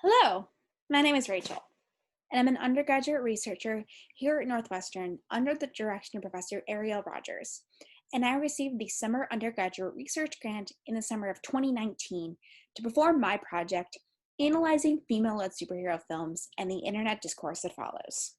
Hello, my name is Rachel, and I'm an undergraduate researcher here at Northwestern under the direction of Professor Ariel Rogers. And I received the Summer Undergraduate Research Grant in the summer of 2019 to perform my project analyzing female-led superhero films and the internet discourse that follows.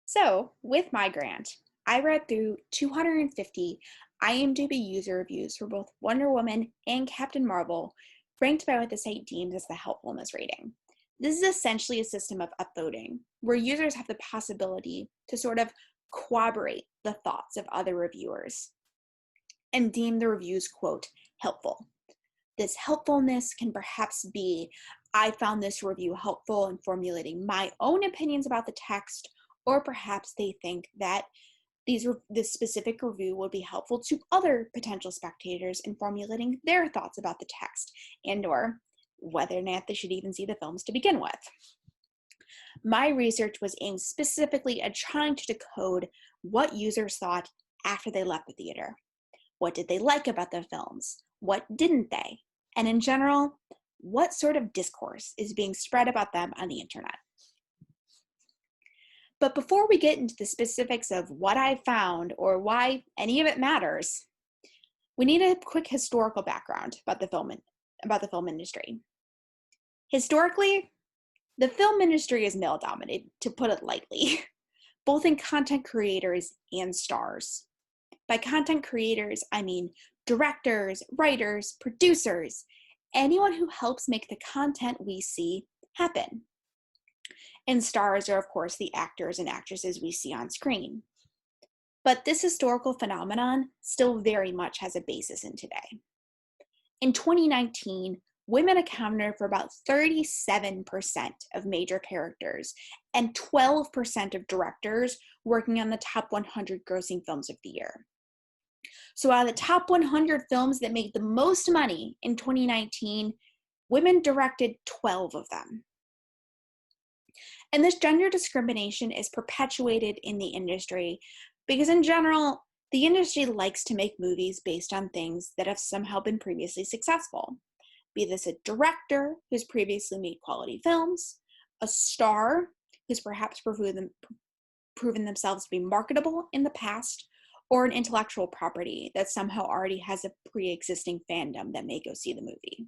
So, with my grant, I read through 250 IMDb user reviews for both Wonder Woman and Captain Marvel, ranked by what the site deems as the helpfulness rating. This is essentially a system of upvoting, where users have the possibility to sort of corroborate the thoughts of other reviewers and deem the reviews, quote, helpful. This helpfulness can perhaps be, I found this review helpful in formulating my own opinions about the text, or perhaps they think that this specific review would be helpful to other potential spectators in formulating their thoughts about the text and or whether or not they should even see the films to begin with. My research was aimed specifically at trying to decode what users thought after they left the theater. What did they like about the films? What didn't they? And in general, what sort of discourse is being spread about them on the internet? But before we get into the specifics of what I found or why any of it matters, we need a quick historical background about the film industry. Historically, the film industry is male-dominated, to put it lightly, both in content creators and stars. By content creators, I mean directors, writers, producers, anyone who helps make the content we see happen. And stars are, of course, the actors and actresses we see on screen. But this historical phenomenon still very much has a basis in today. In 2019, women accounted for about 37% of major characters and 12% of directors working on the top 100 grossing films of the year. So out of the top 100 films that made the most money in 2019, women directed 12 of them. And this gender discrimination is perpetuated in the industry because in general, the industry likes to make movies based on things that have somehow been previously successful. Be this a director who's previously made quality films, a star who's perhaps proven themselves to be marketable in the past, or an intellectual property that somehow already has a pre-existing fandom that may go see the movie.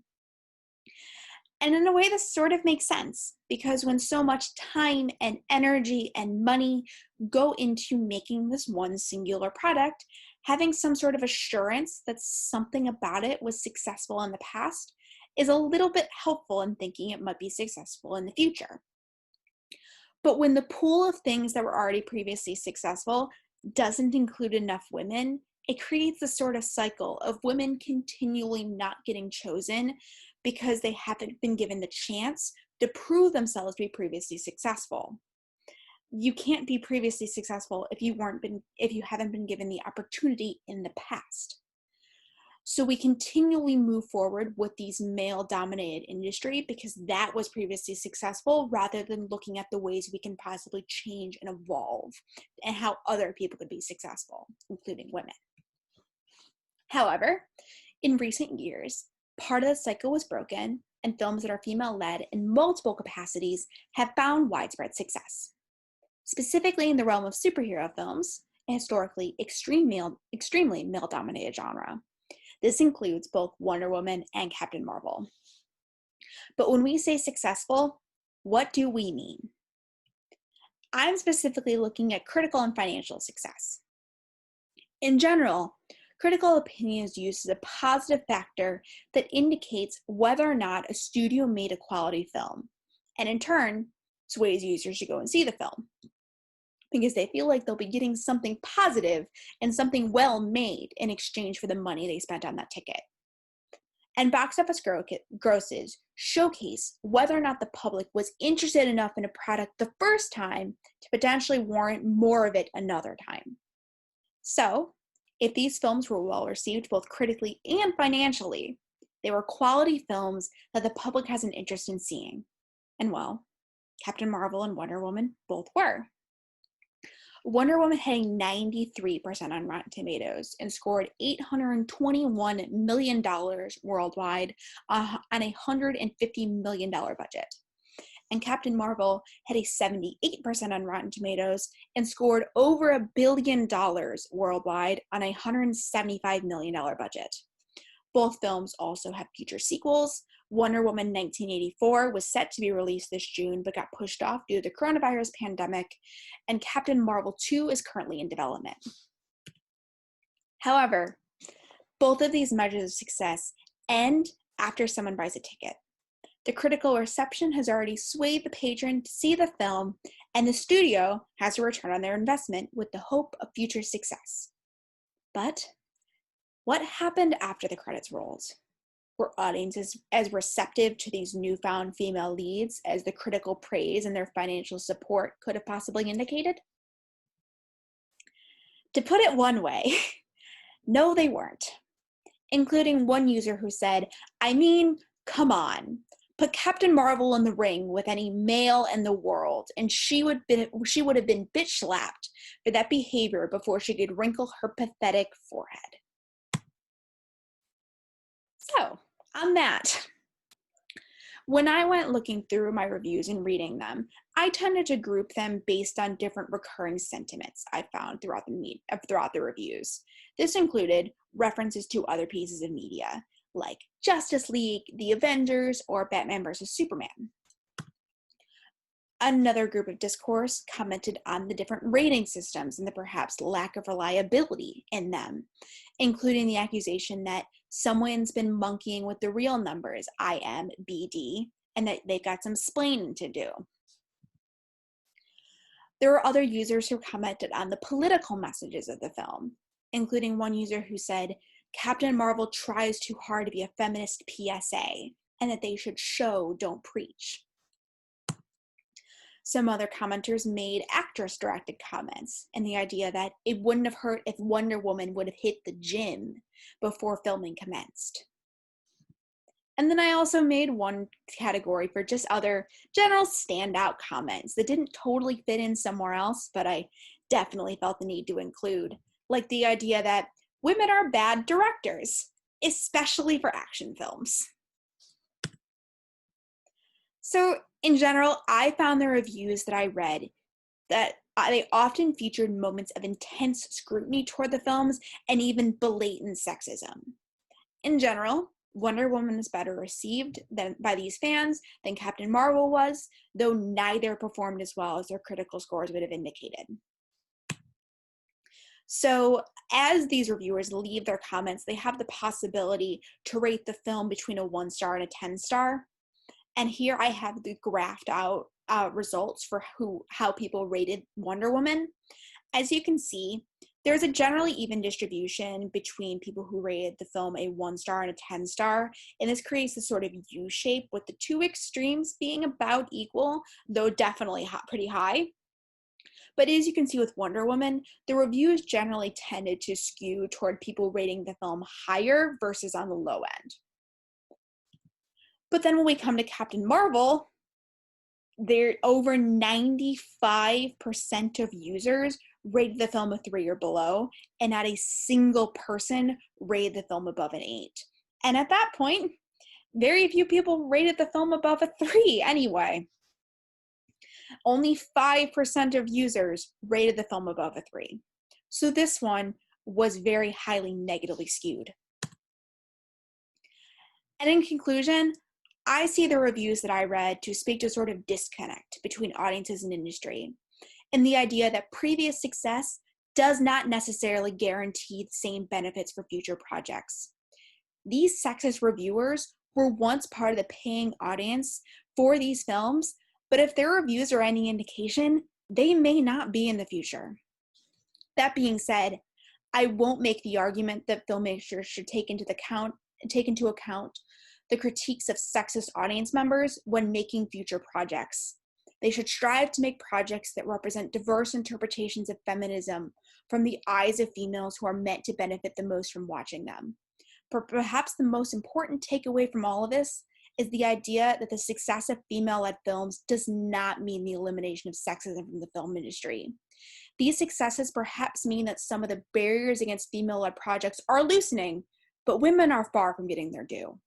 And in a way, this sort of makes sense because when so much time and energy and money go into making this one singular product, having some sort of assurance that something about it was successful in the past is a little bit helpful in thinking it might be successful in the future. But when the pool of things that were already previously successful doesn't include enough women, it creates a sort of cycle of women continually not getting chosen because they haven't been given the chance to prove themselves to be previously successful. You can't be previously successful if you haven't been given the opportunity in the past. So we continually move forward with these male-dominated industry because that was previously successful rather than looking at the ways we can possibly change and evolve and how other people could be successful, including women. However, in recent years, part of the cycle was broken, and films that are female-led in multiple capacities have found widespread success. Specifically in the realm of superhero films, a historically extremely male-dominated genre. This includes both Wonder Woman and Captain Marvel. But when we say successful, what do we mean? I'm specifically looking at critical and financial success. In general, critical opinion is used as a positive factor that indicates whether or not a studio made a quality film, and in turn, sways users to go and see the film, because they feel like they'll be getting something positive and something well made in exchange for the money they spent on that ticket. And box office grosses showcase whether or not the public was interested enough in a product the first time to potentially warrant more of it another time. So, if these films were well received both critically and financially, they were quality films that the public has an interest in seeing. And well, Captain Marvel and Wonder Woman both were. Wonder Woman had a 93% on Rotten Tomatoes and scored $821 million worldwide on a $150 million budget. And Captain Marvel had a 78% on Rotten Tomatoes and scored over $1 billion worldwide on a $175 million budget. Both films also have future sequels. Wonder Woman 1984 was set to be released this June but got pushed off due to the coronavirus pandemic, and Captain Marvel 2 is currently in development. However, both of these measures of success end after someone buys a ticket. The critical reception has already swayed the patron to see the film, and the studio has to return on their investment with the hope of future success. But what happened after the credits rolled? Were audiences as receptive to these newfound female leads as the critical praise and their financial support could have possibly indicated? To put it one way, no, they weren't, including one user who said, "I mean, come on. Put Captain Marvel in the ring with any male in the world, and she would have been bitch slapped for that behavior before she could wrinkle her pathetic forehead." So, on that, when I went looking through my reviews and reading them, I tended to group them based on different recurring sentiments I found throughout the reviews. This included references to other pieces of media, like Justice League, The Avengers, or Batman vs. Superman. Another group of discourse commented on the different rating systems and the perhaps lack of reliability in them, including the accusation that someone's been monkeying with the real numbers, IMBD, and that they've got some splaining to do. There were other users who commented on the political messages of the film, including one user who said, "Captain Marvel tries too hard to be a feminist PSA, and that they should show, don't preach." Some other commenters made actress-directed comments, and the idea that it wouldn't have hurt if Wonder Woman would have hit the gym before filming commenced. And then I also made one category for just other general standout comments that didn't totally fit in somewhere else, but I definitely felt the need to include, like the idea that women are bad directors, especially for action films. So in general, I found the reviews that I read that they often featured moments of intense scrutiny toward the films and even blatant sexism. In general, Wonder Woman is better received by these fans than Captain Marvel was, though neither performed as well as their critical scores would have indicated. So as these reviewers leave their comments, they have the possibility to rate the film between a 1-star and a 10-star. And here I have the graphed out results for how people rated Wonder Woman. As you can see, there's a generally even distribution between people who rated the film a 1-star and a 10-star, and this creates a sort of U shape with the two extremes being about equal, though definitely pretty high. But as you can see with Wonder Woman, the reviews generally tended to skew toward people rating the film higher versus on the low end. But then when we come to Captain Marvel, there over 95% of users rated the film a 3 or below, and not a single person rated the film above an 8. And at that point, very few people rated the film above a 3 anyway. Only 5% of users rated the film above a 3. So this one was very highly negatively skewed. And in conclusion, I see the reviews that I read to speak to a sort of disconnect between audiences and industry, and the idea that previous success does not necessarily guarantee the same benefits for future projects. These sexist reviewers were once part of the paying audience for these films, but if their reviews are any indication, they may not be in the future. That being said, I won't make the argument that filmmakers should take into account the critiques of sexist audience members when making future projects. They should strive to make projects that represent diverse interpretations of feminism from the eyes of females who are meant to benefit the most from watching them. But perhaps the most important takeaway from all of this is the idea that the success of female-led films does not mean the elimination of sexism from the film industry. These successes perhaps mean that some of the barriers against female-led projects are loosening, but women are far from getting their due.